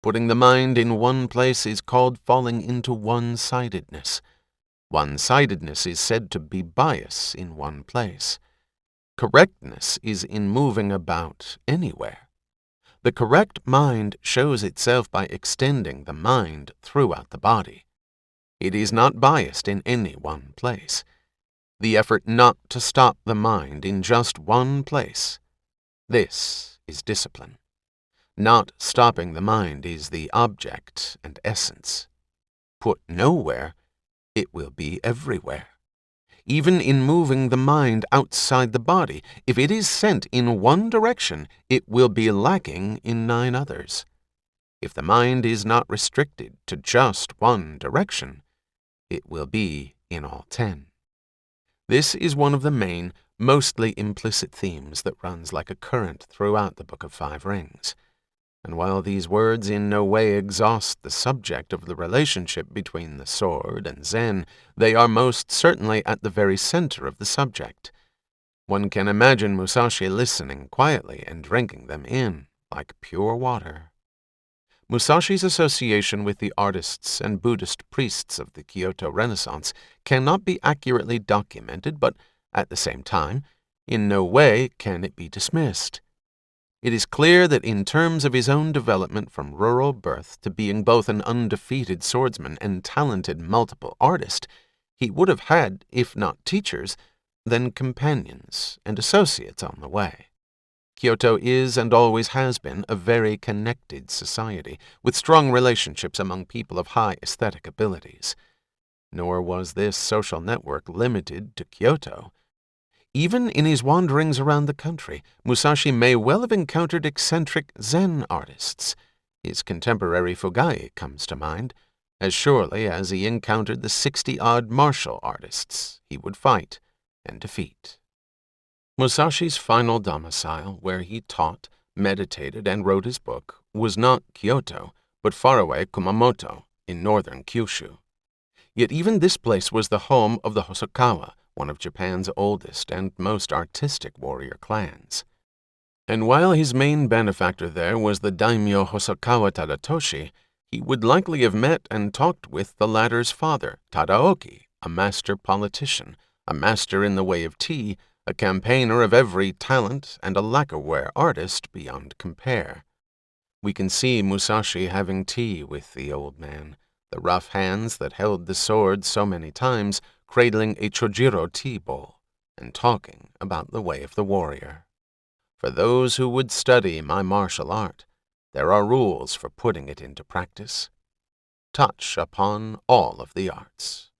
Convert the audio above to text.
Putting the mind in one place is called falling into one-sidedness. One-sidedness is said to be bias in one place. Correctness is in moving about anywhere. The correct mind shows itself by extending the mind throughout the body. It is not biased in any one place. The effort not to stop the mind in just one place. This is discipline. Not stopping the mind is the object and essence. Put nowhere, it will be everywhere. Even in moving the mind outside the body, if it is sent in one direction, it will be lacking in 9 others. If the mind is not restricted to just one direction, it will be in all 10. This is one of the main, mostly implicit themes that runs like a current throughout the Book of 5 Rings. And while these words in no way exhaust the subject of the relationship between the sword and Zen, they are most certainly at the very center of the subject. One can imagine Musashi listening quietly and drinking them in like pure water. Musashi's association with the artists and Buddhist priests of the Kyoto Renaissance cannot be accurately documented, but at the same time, in no way can it be dismissed. It is clear that in terms of his own development from rural birth to being both an undefeated swordsman and talented multiple artist, he would have had, if not teachers, then companions and associates on the way. Kyoto is and always has been a very connected society, with strong relationships among people of high aesthetic abilities. Nor was this social network limited to Kyoto. Even in his wanderings around the country, Musashi may well have encountered eccentric Zen artists. His contemporary Fugai comes to mind, as surely as he encountered the 60-odd martial artists he would fight and defeat. Musashi's final domicile, where he taught, meditated, and wrote his book, was not Kyoto, but faraway Kumamoto in northern Kyushu. Yet even this place was the home of the Hosokawa, one of Japan's oldest and most artistic warrior clans. And while his main benefactor there was the daimyo Hosokawa Tadatoshi, he would likely have met and talked with the latter's father, Tadaoki, a master politician, a master in the way of tea, a campaigner of every talent, and a lacquerware artist beyond compare. We can see Musashi having tea with the old man, the rough hands that held the sword so many times cradling a chojiro tea bowl, and talking about the way of the warrior. For those who would study my martial art, there are rules for putting it into practice. Touch upon all of the arts.